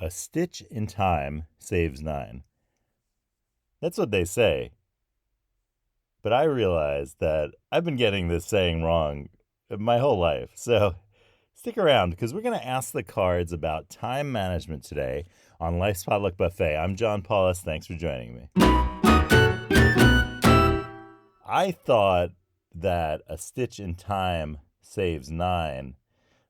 A stitch in time saves nine. That's what they say. But I realize that I've been getting this saying wrong my whole life. So stick around because we're going to ask the cards about time management today on Life's Potluck Buffet. I'm John Paulus. Thanks for joining me. I thought that a stitch in time saves nine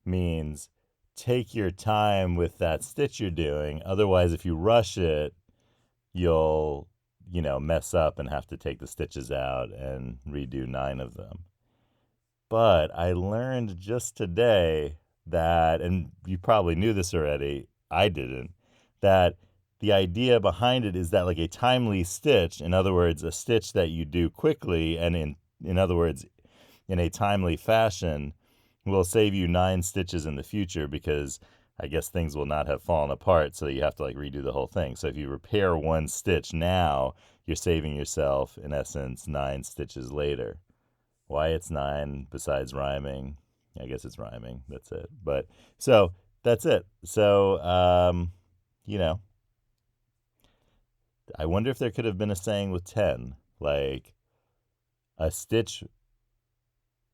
means take your time with that stitch you're doing. Otherwise, if you rush it, you'll, mess up and have to take the stitches out and redo nine of them. But I learned just today that, and you probably knew this already, I didn't, that the idea behind it is that like a timely stitch, in other words, a stitch that you do quickly and in other words, in a timely fashion, will save you nine stitches in the future because I guess things will not have fallen apart, so you have to like redo the whole thing. So if you repair one stitch now, you're saving yourself, in essence, nine stitches later. Why it's nine besides rhyming? I guess it's rhyming. That's it. But so that's it. So, I wonder if there could have been a saying with 10, like a stitch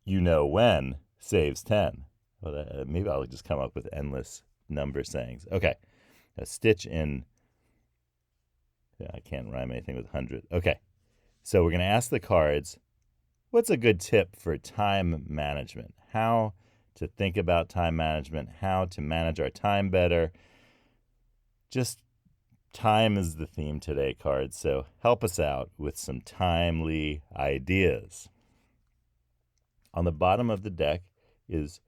when saves 10. Well, maybe I'll just come up with endless number sayings. Okay. A stitch in. Yeah, I can't rhyme anything with 100. Okay. So we're going to ask the cards, what's a good tip for time management? How to think about time management, how to manage our time better. Just time is the theme today, cards. So help us out with some timely ideas. On the bottom of the deck is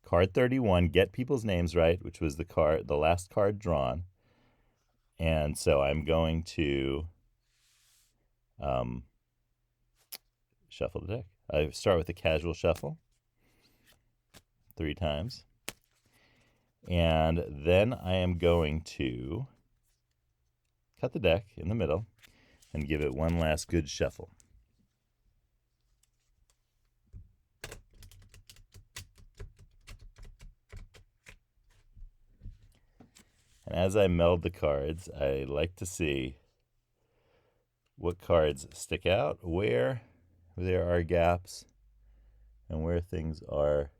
card 31, Get People's Names Right, which was the last card drawn. And so I'm going to shuffle the deck. I start with a casual shuffle 3 times. And then I am going to cut the deck in the middle and give it one last good shuffle. And as I meld the cards, I like to see what cards stick out, where there are gaps, and where things are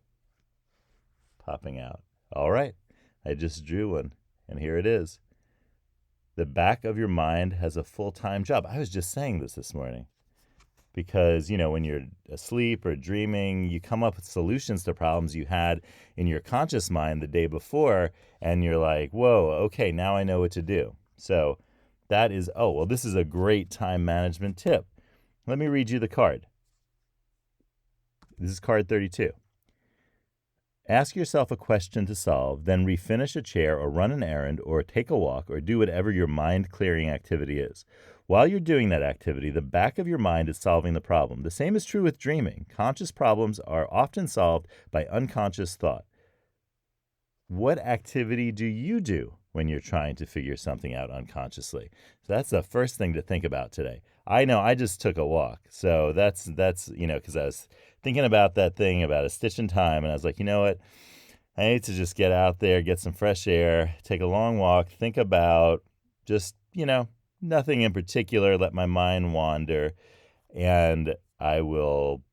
popping out. All right, I just drew one, and here it is. The back of your mind has a full-time job. I was just saying this morning because, when you're asleep or dreaming, you come up with solutions to problems you had in your conscious mind the day before, and you're like, whoa, okay, now I know what to do. So that is, this is a great time management tip. Let me read you the card. This is card 32. Ask yourself a question to solve, then refinish a chair or run an errand or take a walk or do whatever your mind-clearing activity is. While you're doing that activity, the back of your mind is solving the problem. The same is true with dreaming. Conscious problems are often solved by unconscious thought. What activity do you do when you're trying to figure something out unconsciously? So that's the first thing to think about today. I know I just took a walk. So that's because I was thinking about that thing about a stitch in time, and I was like, you know what? I need to just get out there, get some fresh air, take a long walk, think about just, nothing in particular, let my mind wander, and I will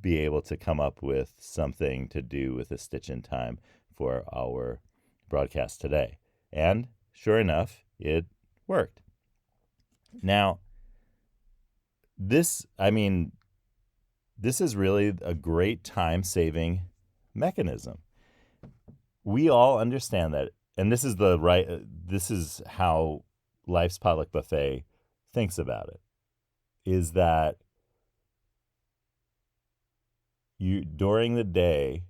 be able to come up with something to do with a stitch in time for our broadcast today. And sure enough, it worked. Now, this is really a great time-saving mechanism. We all understand that, and this is how Life's Potluck Buffet thinks about it, is that during the day,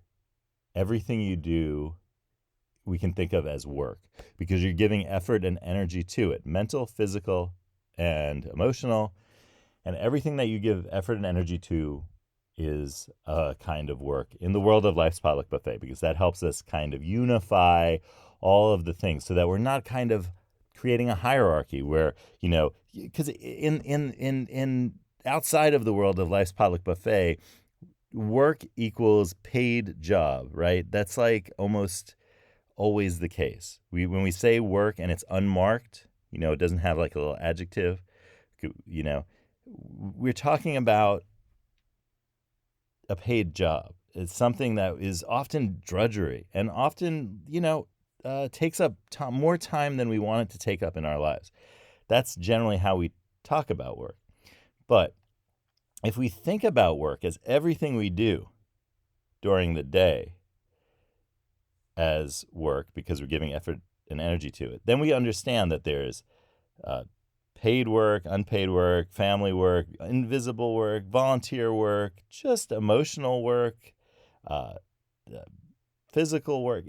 everything you do, we can think of as work because you're giving effort and energy to it, mental, physical, and emotional. And everything that you give effort and energy to is a kind of work in the world of Life's Potluck Buffet, because that helps us kind of unify all of the things so that we're not kind of creating a hierarchy where, because in outside of the world of Life's Potluck Buffet, work equals paid job, right? That's like almost always the case. When we say work and it's unmarked, it doesn't have like a little adjective, we're talking about a paid job. It's something that is often drudgery and often, takes up more time than we want it to take up in our lives. That's generally how we talk about work. But if we think about work as everything we do during the day as work because we're giving effort and energy to it, then we understand that there's paid work, unpaid work, family work, invisible work, volunteer work, just emotional work, physical work.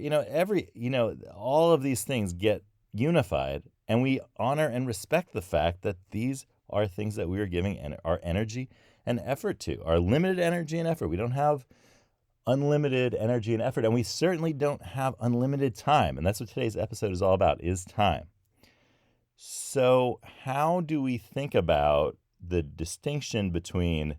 All of these things get unified, and we honor and respect the fact that these are things that we are giving our energy and effort to, our limited energy and effort. We don't have unlimited energy and effort, and we certainly don't have unlimited time. And that's what today's episode is all about, is time. So how do we think about the distinction between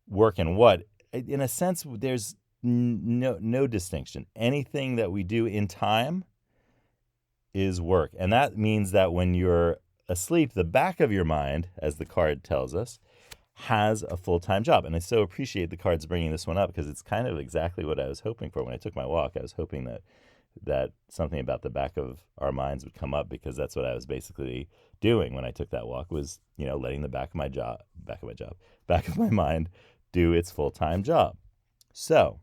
work and what? In a sense, there's no distinction. Anything that we do in time is work. And that means that when you're asleep, the back of your mind, as the card tells us, has a full-time job. And I so appreciate the cards bringing this one up because it's kind of exactly what I was hoping for when I took my walk. I was hoping that something about the back of our minds would come up, because that's what I was basically doing when I took that walk, was, letting the back of my mind do its full-time job. So,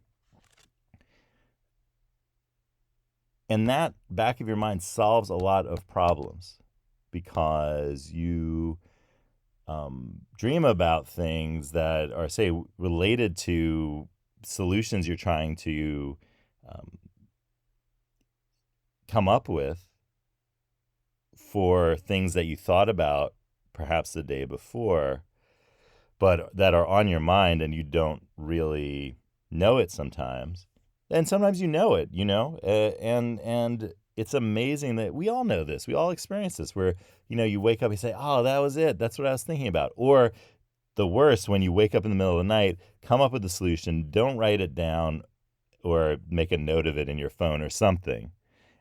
and that back of your mind solves a lot of problems because you dream about things that are, say, related to solutions you're trying to come up with for things that you thought about perhaps the day before, but that are on your mind and you don't really know it sometimes. And sometimes you know it, and it's amazing that we all know this. We all experience this where, you wake up and say, oh, that was it. That's what I was thinking about. Or the worst, when you wake up in the middle of the night, come up with a solution, don't write it down or make a note of it in your phone or something.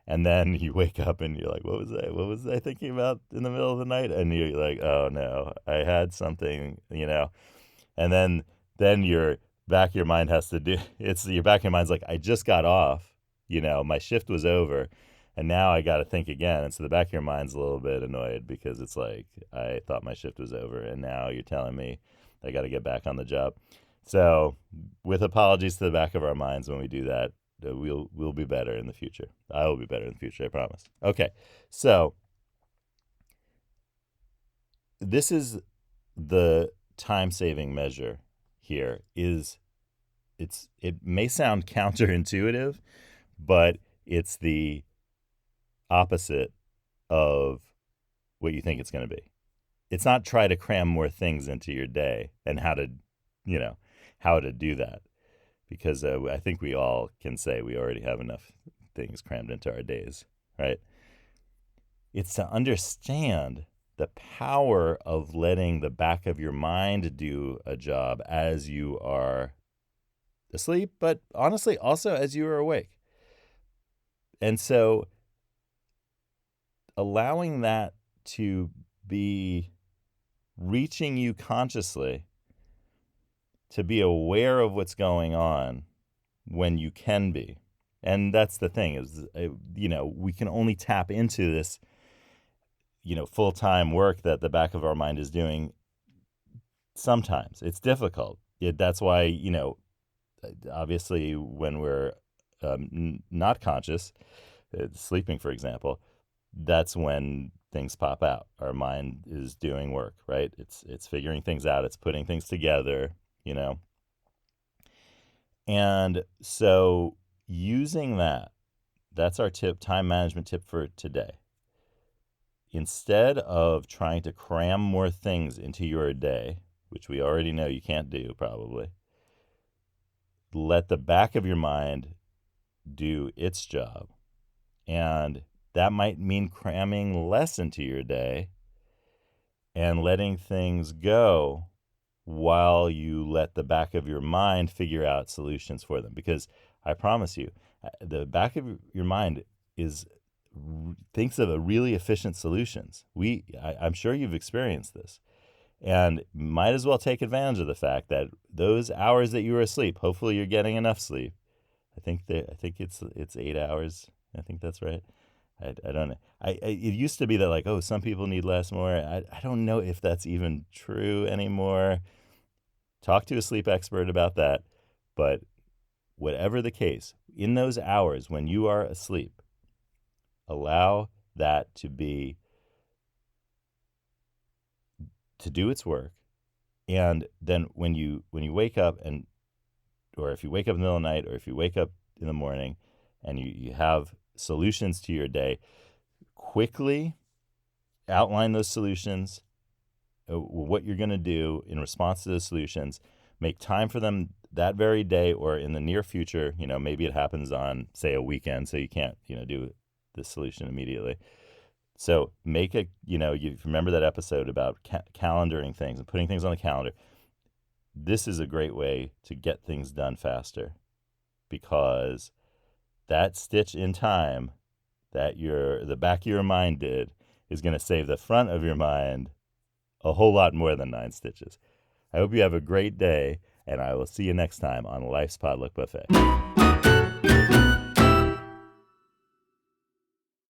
And then you wake up and you're like, what was I thinking about in the middle of the night? And you're like, oh no, I had something, and then your back of your mind has to do, your back of your mind's like, I just got off, my shift was over and now I got to think again. And so the back of your mind's a little bit annoyed because it's like, I thought my shift was over and now you're telling me I got to get back on the job. So with apologies to the back of our minds when we do that, we'll be better in the future. I will be better in the future, I promise. Okay, so this is the time-saving measure here. It may sound counterintuitive, but it's the opposite of what you think it's going to be. It's not try to cram more things into your day and how to do that. Because I think we all can say we already have enough things crammed into our days, right? It's to understand the power of letting the back of your mind do a job as you are asleep, but honestly, also as you are awake. And so allowing that to be reaching you consciously, to be aware of what's going on when you can be. And that's the thing is, we can only tap into this, full-time work that the back of our mind is doing. Sometimes it's difficult. That's why, obviously when we're not conscious, sleeping, for example, that's when things pop out. Our mind is doing work, right? It's figuring things out. It's putting things together. And so using that's our tip, time management tip for today. Instead of trying to cram more things into your day, which we already know you can't do probably, let the back of your mind do its job. And that might mean cramming less into your day and letting things go while you let the back of your mind figure out solutions for them. Because I promise you, The back of your mind is thinks of a really efficient solutions. I'm sure you've experienced this, and might as well take advantage of the fact that those hours that you were asleep, hopefully you're getting enough sleep. I think it's 8 hours. I think that's right. I don't know. It used to be that like, oh, some people need less, more. I don't know if that's even true anymore. Talk to a sleep expert about that. But whatever the case, in those hours when you are asleep, allow that to do its work. And then when you wake up, and or if you wake up in the middle of the night, or if you wake up in the morning and you have solutions to your day, quickly outline those solutions, what you're going to do in response to those solutions. Make time for them that very day or in the near future. Maybe it happens on, say, a weekend, so you can't, do the solution immediately. So make you remember that episode about calendaring things and putting things on the calendar. This is a great way to get things done faster, because that stitch in time that the back of your mind did is going to save the front of your mind a whole lot more than 9 stitches. I hope you have a great day, and I will see you next time on Life's Potluck Buffet.